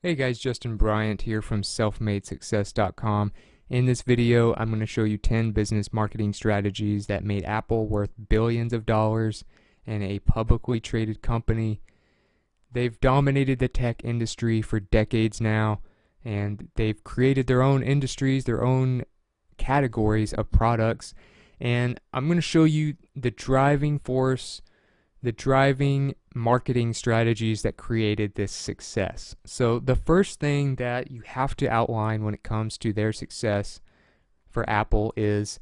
Hey guys, Justin Bryant here from selfmadesuccess.com. In this video, I'm going to show you 10 business marketing strategies that made Apple worth billions of dollars and a publicly traded company. They've dominated the tech industry for decades now, and they've created their own industries, their own categories of products. And I'm going to show you the driving force, the driving marketing strategies that created this success. So, the first thing that you have to outline when it comes to their success for Apple is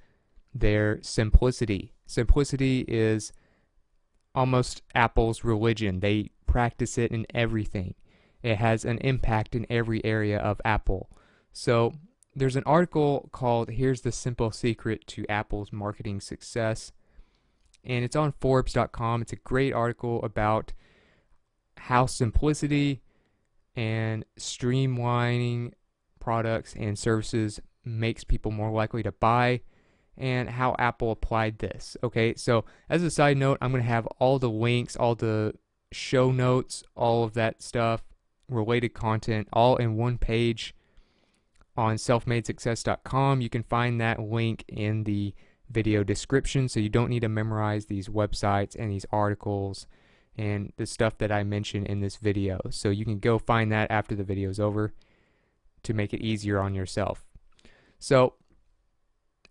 their simplicity. Simplicity is almost Apple's religion. They practice it in everything. It has an impact in every area of Apple. So, there's an article called Here's the Simple Secret to Apple's Marketing Success, and it's on Forbes.com. It's a great article about how simplicity and streamlining products and services makes people more likely to buy, and how Apple applied this. Okay, so as a side note, I'm going to have all the links, all the show notes, all of that stuff, related content, all in one page on selfmadesuccess.com. You can find that link in the video description, so you don't need to memorize these websites and these articles and the stuff that I mentioned in this video. So you can go find that after the video is over to make it easier on yourself. So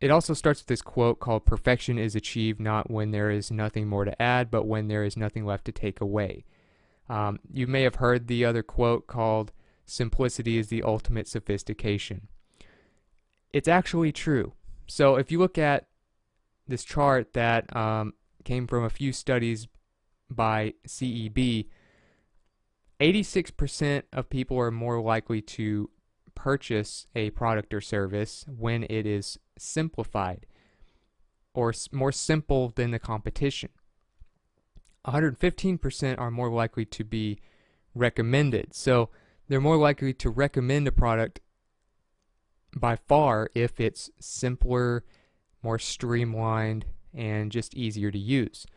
it also starts with this quote called "Perfection is achieved not when there is nothing more to add, but when there is nothing left to take away." You may have heard the other quote called "Simplicity is the ultimate sophistication." It's actually true. So if you look at this chart that came from a few studies by CEB, 86% of people are more likely to purchase a product or service when it is simplified or more simple than the competition. 115% are more likely to be recommended. So they're more likely to recommend a product by far if it's simpler, more streamlined, and just easier to use.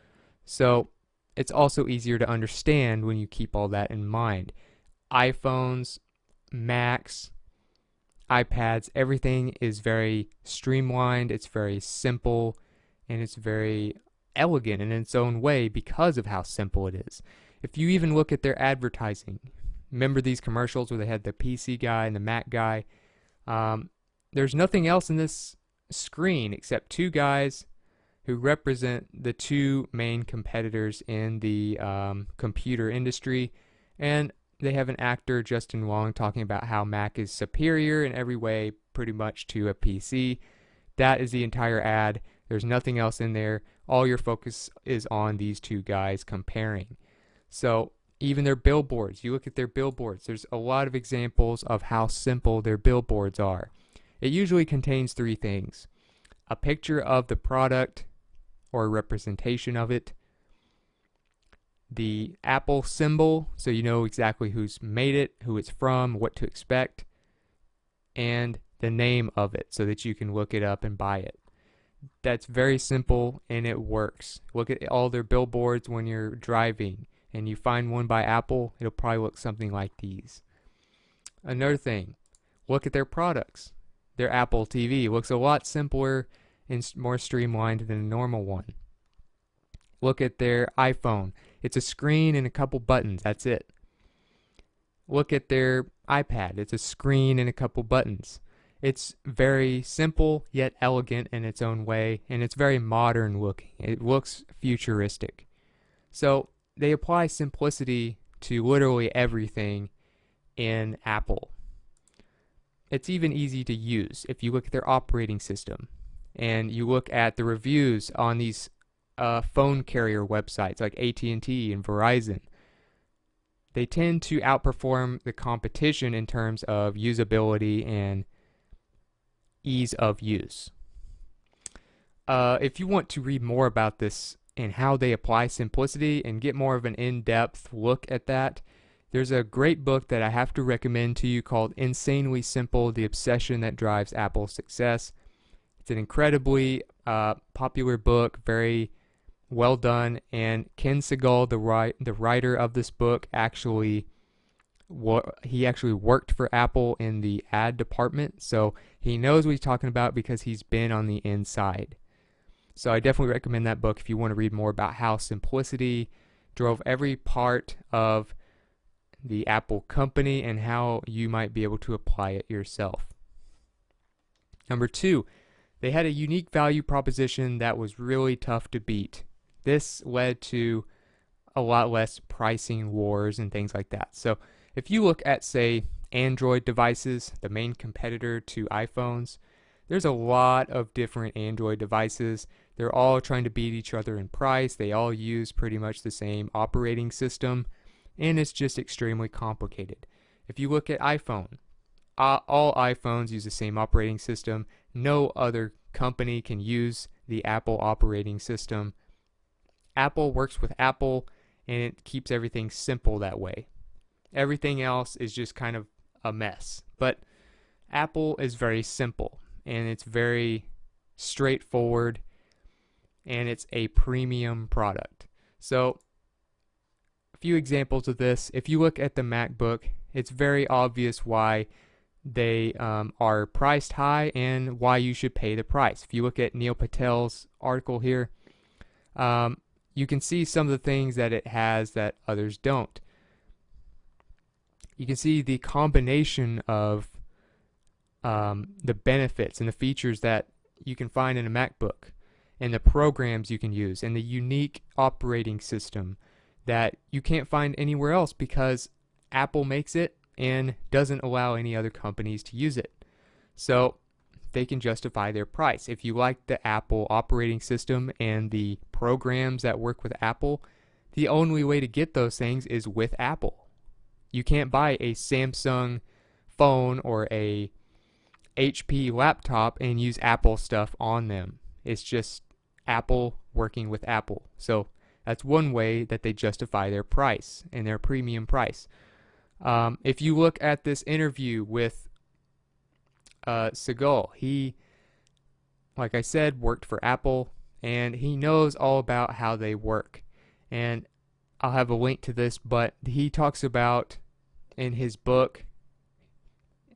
So it's also easier to understand when you keep all that in mind. iPhones, Macs, iPads, everything is very streamlined, it's very simple, and it's very elegant in its own way because of how simple it is. If you even look at their advertising, remember these commercials where they had the PC guy and the Mac guy? There's nothing else in this screen except two guys who represent the two main competitors in the computer industry, and they have an actor, Justin Long, talking about how Mac is superior in every way pretty much to a PC. That is the entire ad. There's nothing else in there. All your focus is on these two guys comparing. So even their billboards, you look at their billboards, there's a lot of examples of how simple their billboards are. It usually contains three things: a picture of the product or a representation of it, the Apple symbol, so you know exactly who's made it, who it's from, what to expect, and the name of it so that you can look it up and buy it. That's very simple and it works. Look at all their billboards when you're driving and you find one by Apple, it'll probably look something like these. Another thing, look at their products. Their Apple TV looks a lot simpler and more streamlined than a normal one. Look at their iPhone. It's a screen and a couple buttons. That's it. Look at their iPad. It's a screen and a couple buttons. It's very simple yet elegant in its own way, and it's very modern looking. It looks futuristic. So they apply simplicity to literally everything in Apple. It's even easy to use if you look at their operating system and you look at the reviews on these phone carrier websites like AT&T and Verizon. They tend to outperform the competition in terms of usability and ease of use. If you want to read more about this and how they apply simplicity and get more of an in-depth look at that, there's a great book that I have to recommend to you called Insanely Simple: The Obsession That Drives Apple's Success. It's an incredibly popular book, very well done, and Ken Segall, the writer of this book, actually he actually worked for Apple in the ad department, so he knows what he's talking about because he's been on the inside. So I definitely recommend that book if you want to read more about how simplicity drove every part of the Apple company and how you might be able to apply it yourself. Number 2, they had a unique value proposition that was really tough to beat. This led to a lot less pricing wars and things like that. So if you look at, say, Android devices, the main competitor to iPhones, there's a lot of different Android devices. They're all trying to beat each other in price. They all use pretty much the same operating system, and it's just extremely complicated. If you look at iPhone, all iPhones use the same operating system. No other company can use the Apple operating system. Apple works with Apple, and it keeps everything simple that way. Everything else is just kind of a mess. But Apple is very simple, and it's very straightforward, and it's a premium product. So a few examples of this. If you look at the MacBook, it's very obvious why they are priced high and why you should pay the price. If you look at Neil Patel's article here, you can see some of the things that it has that others don't. You can see the combination of the benefits and the features that you can find in a MacBook, and the programs you can use, and the unique operating system that you can't find anywhere else because Apple makes it and doesn't allow any other companies to use it. So they can justify their price. If you like the Apple operating system and the programs that work with Apple, the only way to get those things is with Apple. You can't buy a Samsung phone or a HP laptop and use Apple stuff on them. It's just Apple working with Apple. So that's one way that they justify their price and their premium price. If you look at this interview with Segal, he, like I said, worked for Apple, and he knows all about how they work. And I'll have a link to this, but he talks about in his book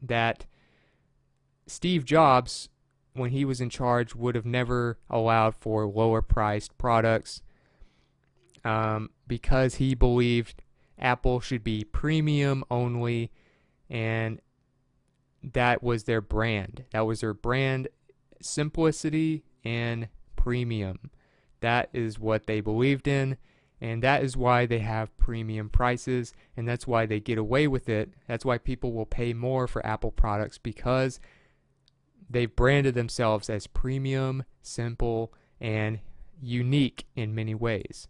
that Steve Jobs, when he was in charge, would have never allowed for lower priced products because he believed Apple should be premium only, and that was their brand. That was their brand, simplicity and premium. That is what they believed in, and that is why they have premium prices, and that's why they get away with it. That's why people will pay more for Apple products, because they've branded themselves as premium, simple, and unique in many ways.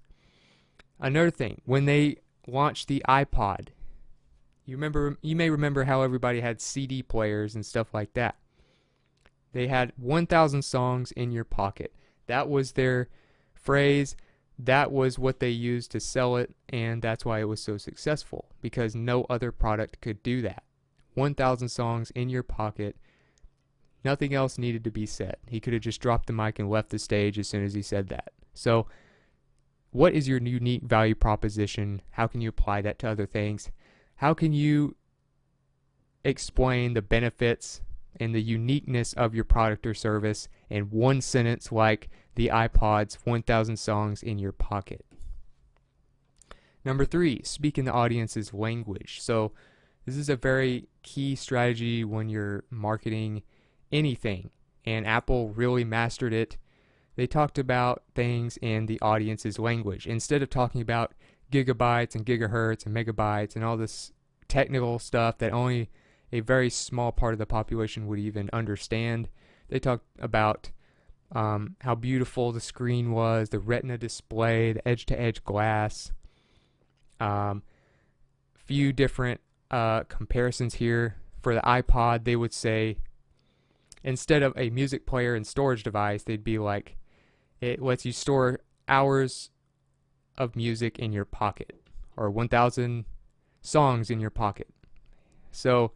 Another thing, when they launched the iPod, you may remember how everybody had CD players and stuff like that. They had 1,000 songs in your pocket. That was their phrase. That was what they used to sell it, and that's why it was so successful, because no other product could do that. 1,000 songs in your pocket. Nothing else needed to be said. He could have just dropped the mic and left the stage as soon as he said that. So, what is your unique value proposition? How can you apply that to other things? How can you explain the benefits and the uniqueness of your product or service in one sentence, like the iPod's 1,000 songs in your pocket? Number 3, speak in the audience's language. So this is a very key strategy when you're marketing anything, and Apple really mastered it. They talked about things in the audience's language. Instead of talking about gigabytes and gigahertz and megabytes and all this technical stuff that only a very small part of the population would even understand, they talked about how beautiful the screen was, the retina display, the edge-to-edge glass. Few different comparisons here. For the iPod, they would say, instead of a music player and storage device, they'd be like, it lets you store hours of music in your pocket, or 1,000 songs in your pocket. So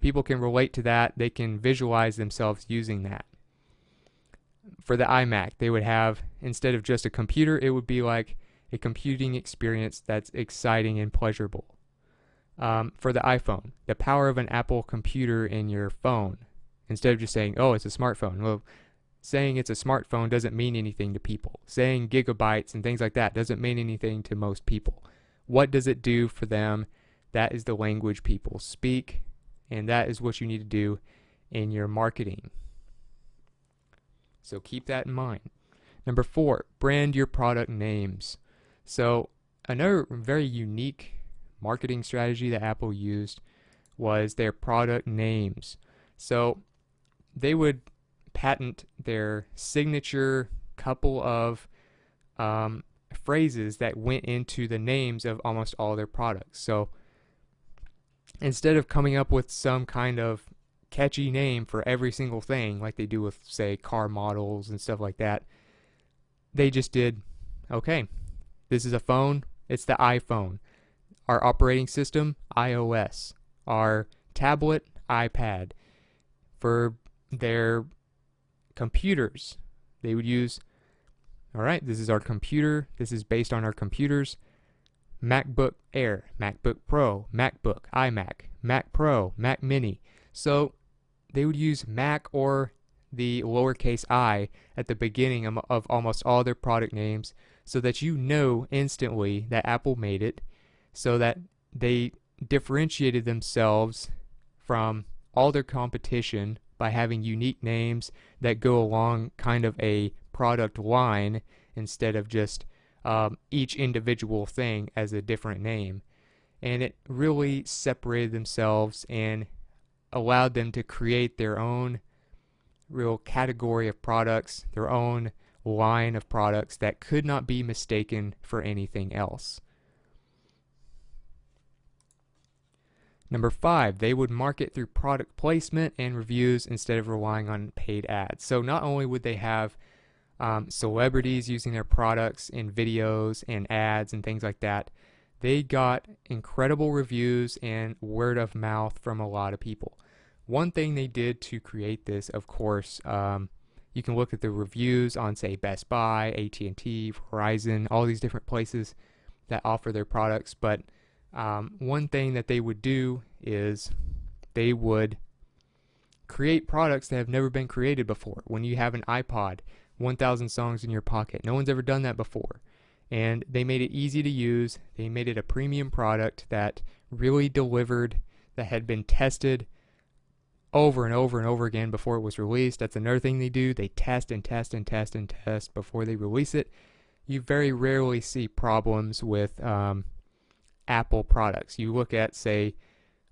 people can relate to that. They can visualize themselves using that. For the iMac, they would have, instead of just a computer, it would be like a computing experience that's exciting and pleasurable. For the iPhone, the power of an Apple computer in your phone. Instead of just saying, oh, it's a smartphone. Well, saying it's a smartphone doesn't mean anything to people. Saying gigabytes and things like that doesn't mean anything to most people. What does it do for them? That is the language people speak, and that is what you need to do in your marketing. So keep that in mind. Number 4, brand your product names. So another very unique marketing strategy that Apple used was their product names. So they would patent their signature couple of phrases that went into the names of almost all their products. So instead of coming up with some kind of catchy name for every single thing like they do with, say, car models and stuff like that, they just did, okay, this is a phone, it's the iPhone. Our operating system, iOS. Our tablet, iPad. For their computers, they would use, all right, this is our computer, this is based on our computers, MacBook Air, MacBook Pro, MacBook, iMac, Mac Pro, Mac Mini. So they would use Mac or the lowercase I at the beginning of almost all their product names so that you know instantly that Apple made it, so that they differentiated themselves from all their competition by having unique names that go along kind of a product line instead of just each individual thing as a different name. And it really separated themselves and allowed them to create their own real category of products, their own line of products that could not be mistaken for anything else. Number 5, they would market through product placement and reviews instead of relying on paid ads. So not only would they have celebrities using their products in videos and ads and things like that, they got incredible reviews and word of mouth from a lot of people. One thing they did to create this, of course, you can look at the reviews on, say, Best Buy, AT&T, Verizon, all these different places that offer their products. But one thing that they would do is they would create products that have never been created before. When you have an iPod, 1,000 songs in your pocket, no one's ever done that before. And they made it easy to use. They made it a premium product that really delivered, that had been tested over and over and over again before it was released. That's another thing they do. They test and test and test and test before they release it. You very rarely see problems with Apple products. You look at, say,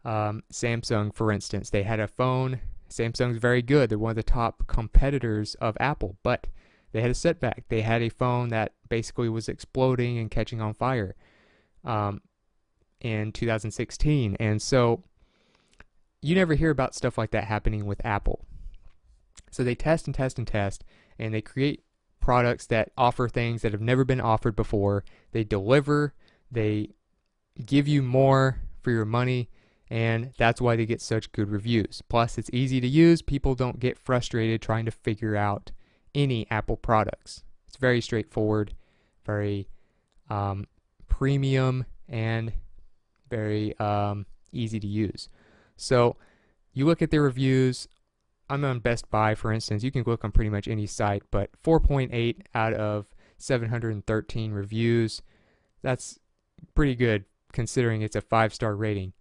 Samsung, for instance. They had a phone. Samsung's very good. They're one of the top competitors of Apple, but they had a setback. They had a phone that basically was exploding and catching on fire in 2016. And so you never hear about stuff like that happening with Apple. So they test and test and test, and they create products that offer things that have never been offered before. They deliver, they give you more for your money, and that's why they get such good reviews. Plus, it's easy to use. People don't get frustrated trying to figure out any Apple products. It's very straightforward, very premium, and very easy to use. So you look at the reviews. I'm on Best Buy, for instance. You can look on pretty much any site, but 4.8 out of 713 reviews. That's pretty good considering it's a 5-star rating.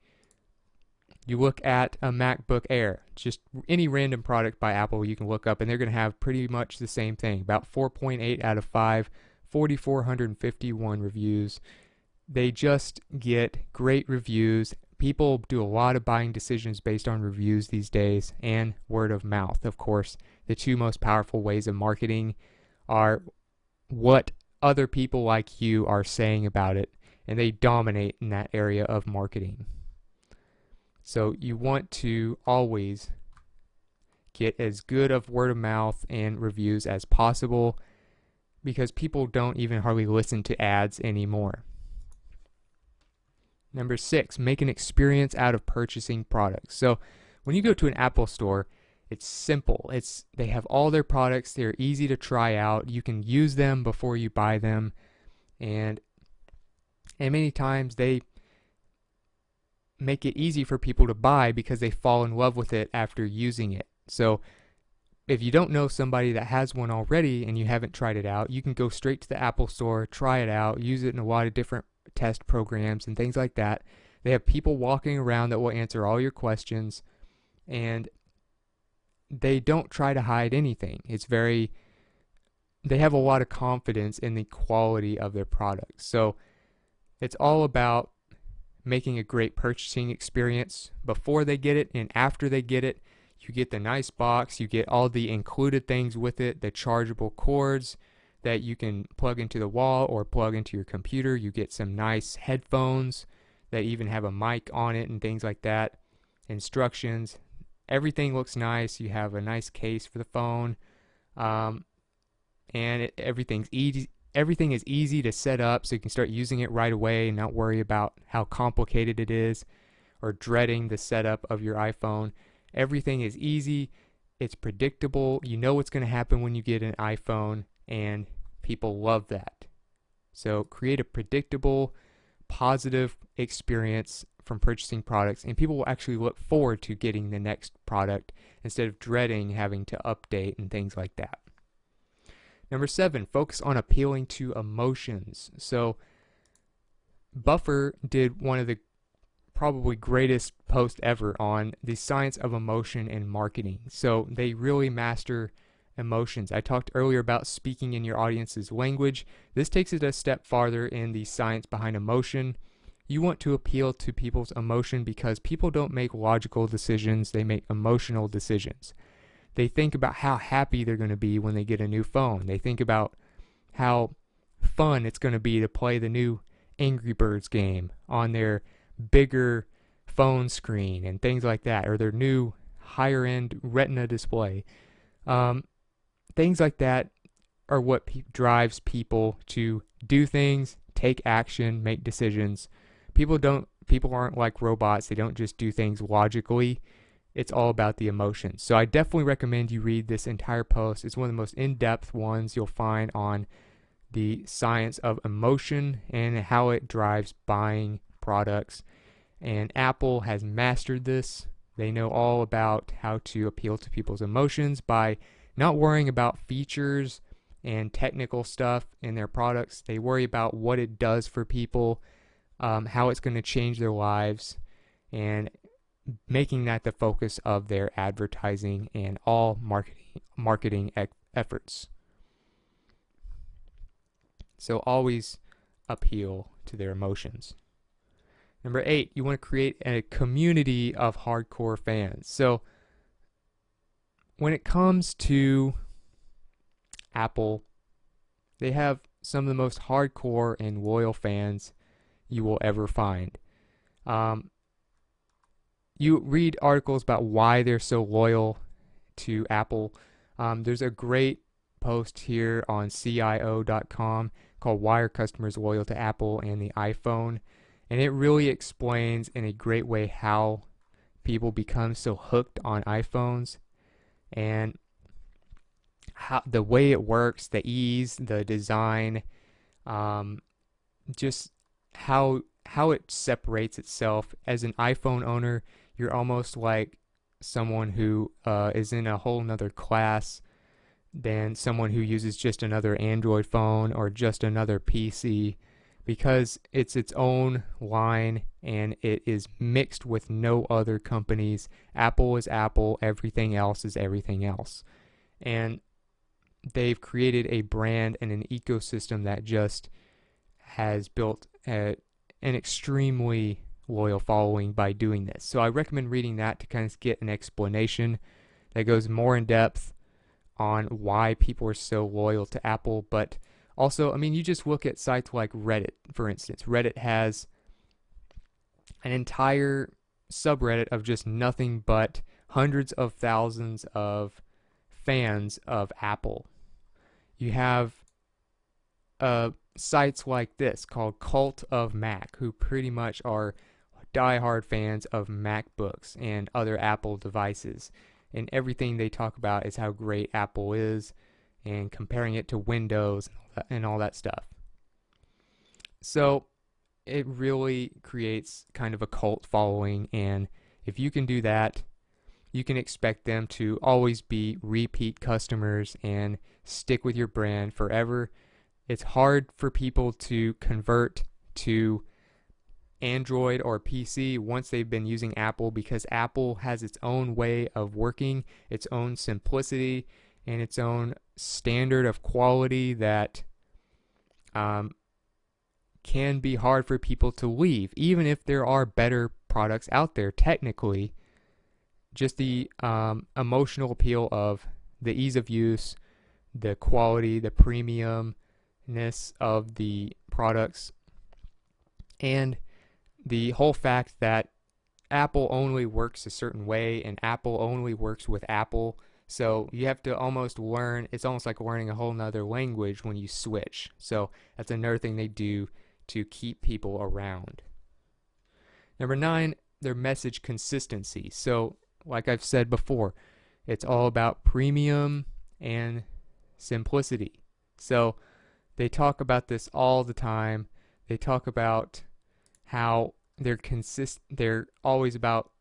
You look at a MacBook Air, just any random product by Apple you can look up, and they're going to have pretty much the same thing. About 4.8 out of 5, 4,451 reviews. They just get great reviews. People do a lot of buying decisions based on reviews these days, and word of mouth. Of course, the two most powerful ways of marketing are what other people like you are saying about it, and they dominate in that area of marketing. So you want to always get as good of word of mouth and reviews as possible, because people don't even hardly listen to ads anymore. Number 6, make an experience out of purchasing products. So when you go to an Apple store, it's simple. They have all their products. They're easy to try out. You can use them before you buy them. And many times they make it easy for people to buy because they fall in love with it after using it. So if you don't know somebody that has one already and you haven't tried it out, you can go straight to the Apple Store, try it out, use it in a lot of different test programs and things like that. They have people walking around that will answer all your questions, and they don't try to hide anything. They have a lot of confidence in the quality of their products. So it's all about making a great purchasing experience before they get it and after they get it. You get the nice box, you get all the included things with it, the chargeable cords that you can plug into the wall or plug into your computer. You get some nice headphones that even have a mic on it and things like that. Instructions. Everything looks nice. You have a nice case for the phone. Everything's easy. Everything is easy to set up so you can start using it right away and not worry about how complicated it is or dreading the setup of your iPhone. Everything is easy. It's predictable. You know what's going to happen when you get an iPhone, and people love that. So create a predictable, positive experience from purchasing products, and people will actually look forward to getting the next product instead of dreading having to update and things like that. Number 7, focus on appealing to emotions. So Buffer did one of the probably greatest posts ever on the science of emotion and marketing. So they really master emotions. I talked earlier about speaking in your audience's language. This takes it a step farther in the science behind emotion. You want to appeal to people's emotion because people don't make logical decisions, they make emotional decisions. They think about how happy they're going to be when they get a new phone. They think about how fun it's going to be to play the new Angry Birds game on their bigger phone screen and things like that, or their new higher end Retina display. Things like that are what drives people to do things, take action, make decisions. People aren't like robots. They don't just do things logically. It's all about the emotions. So I definitely recommend you read this entire post. It's one of the most in-depth ones you'll find on the science of emotion and how it drives buying products. And Apple has mastered this. They know all about how to appeal to people's emotions by not worrying about features and technical stuff in their products. They worry about what it does for people, how it's going to change their lives, and making that the focus of their advertising and all marketing efforts. So always appeal to their emotions. Number 8, you want to create a community of hardcore fans. So when it comes to Apple, they have some of the most hardcore and loyal fans you will ever find. You read articles about why they're so loyal to Apple. There's a great post here on CIO.com called Why Are Customers Loyal to Apple and the iPhone? And it really explains in a great way how people become so hooked on iPhones and how the way it works, the ease, the design, just how it separates itself. As an iPhone owner, you're almost like someone who is in a whole nother class than someone who uses just another Android phone or just another PC, because it's its own line and it is mixed with no other companies. Apple is Apple, everything else is everything else. And they've created a brand and an ecosystem that just has built an extremely loyal following by doing this. So I recommend reading that to kind of get an explanation that goes more in depth on why people are so loyal to Apple. But also, I mean, you just look at sites like Reddit, for instance. Reddit has an entire subreddit of just nothing but hundreds of thousands of fans of Apple. You have sites like this called Cult of Mac, who pretty much are diehard fans of MacBooks and other Apple devices. And everything they talk about is how great Apple is and comparing it to Windows and all that stuff. So it really creates kind of a cult following, and if you can do that, you can expect them to always be repeat customers and stick with your brand forever. It's hard for people to convert to Android or PC once they've been using Apple, because Apple has its own way of working, its own simplicity, and its own standard of quality that um, can be hard for people to leave, even if there are better products out there technically. Just the emotional appeal of the ease of use, the quality, the premiumness of the products, and the whole fact that Apple only works a certain way and Apple only works with Apple. So you have to almost learn, it's almost like learning a whole nother language when you switch. So that's another thing they do to keep people around. Number 9, their message consistency. So like I've said before, it's all about premium and simplicity. So they talk about this all the time. They talk about how they're always about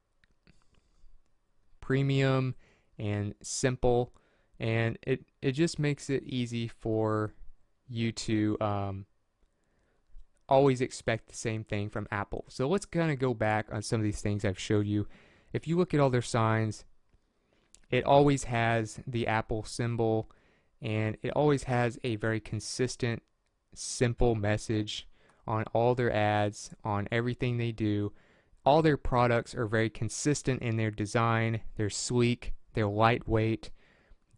premium and simple, and it just makes it easy for you to always expect the same thing from Apple. So let's kind of go back on some of these things I've showed you. If you look at all their signs, it always has the Apple symbol, and it always has a very consistent, simple message on all their ads, on everything they do. All their products are very consistent in their design. They're sleek, they're lightweight,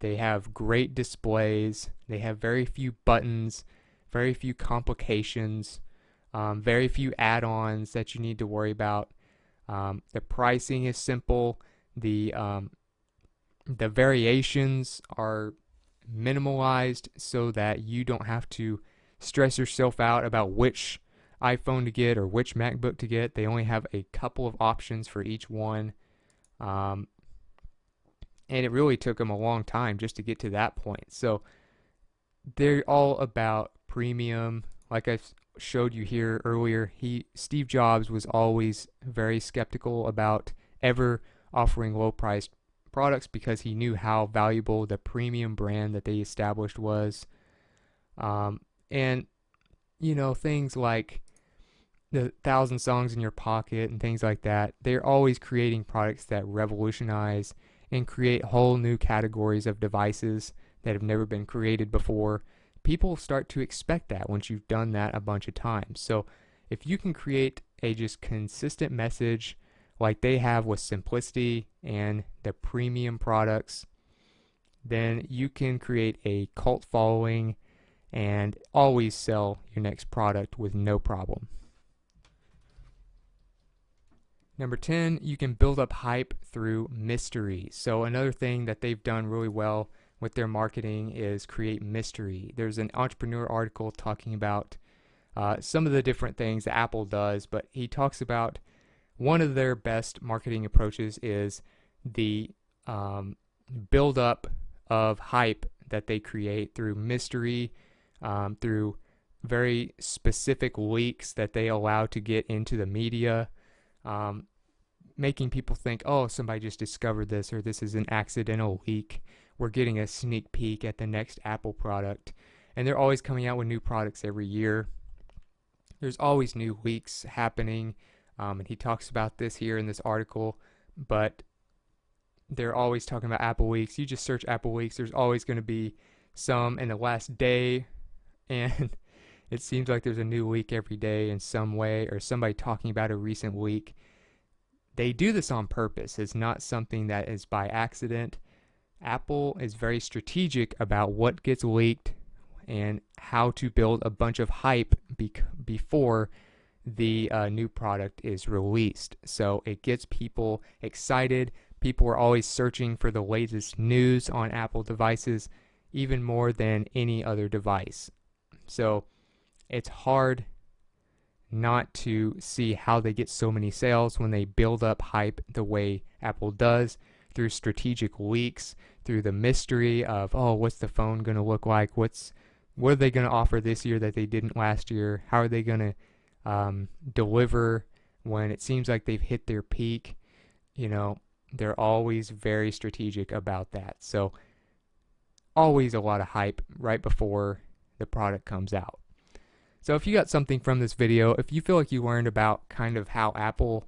they have great displays, they have very few buttons, very few complications, very few add-ons that you need to worry about. The pricing is simple. The variations are minimalized so that you don't have to stress yourself out about which iPhone to get or which MacBook to get. They only have a couple of options for each one. And it really took them a long time just to get to that point. So they're all about premium. Like I showed you here earlier, Steve Jobs was always very skeptical about ever offering low-priced products because he knew how valuable the premium brand that they established was. And you know, things like the 1,000 songs in your pocket and things like that, they're always creating products that revolutionize and create whole new categories of devices that have never been created before. People start to expect that once you've done that a bunch of times. So if you can create a just consistent message like they have with simplicity and the premium products, then you can create a cult following and always sell your next product with no problem. Number 10, you can build up hype through mystery. So another thing that they've done really well with their marketing is create mystery. There's an entrepreneur article talking about some of the different things that Apple does, but he talks about one of their best marketing approaches is the build up of hype that they create through mystery, through very specific leaks that they allow to get into the media, making people think, oh, somebody just discovered this, or this is an accidental leak. We're getting a sneak peek at the next Apple product. And they're always coming out with new products every year. There's always new leaks happening, and he talks about this here in this article, but they're always talking about Apple leaks. You just search Apple leaks, there's always going to be some in the last day, and it seems like there's a new leak every day in some way, or somebody talking about a recent leak. They do this on purpose. It's not something that is by accident. Apple is very strategic about what gets leaked and how to build a bunch of hype before the new product is released. So it gets people excited. People are always searching for the latest news on Apple devices, even more than any other device. So it's hard not to see how they get so many sales when they build up hype the way Apple does, through strategic leaks, through the mystery of, oh, what's the phone going to look like? What are they going to offer this year that they didn't last year? How are they going deliver when it seems like they've hit their peak. You know, they're always very strategic about that. So always a lot of hype right before the product comes out. So if you got something from this video, if you feel like you learned about kind of how Apple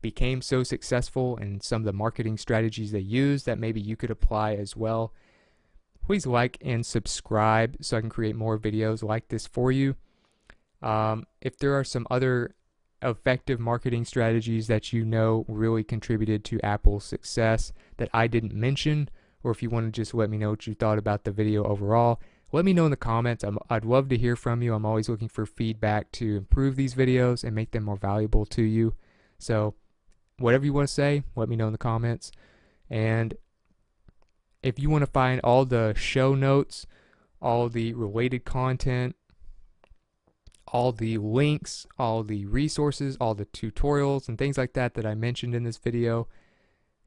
became so successful and some of the marketing strategies they use that maybe you could apply as well, please like and subscribe so I can create more videos like this for you. If there are some other effective marketing strategies that you know really contributed to Apple's success that I didn't mention, or if you want to just let me know what you thought about the video overall, let me know in the comments. I'd love to hear from you. I'm always looking for feedback to improve these videos and make them more valuable to you. So whatever you want to say, let me know in the comments. And if you want to find all the show notes, all the related content, all the links, all the resources, all the tutorials and things like that that I mentioned in this video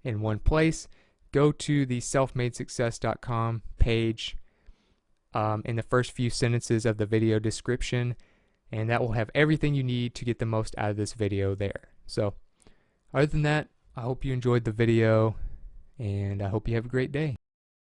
in one place, go to the selfmadesuccess.com page in the first few sentences of the video description, and that will have everything you need to get the most out of this video there. So other than that, I hope you enjoyed the video, and I hope you have a great day.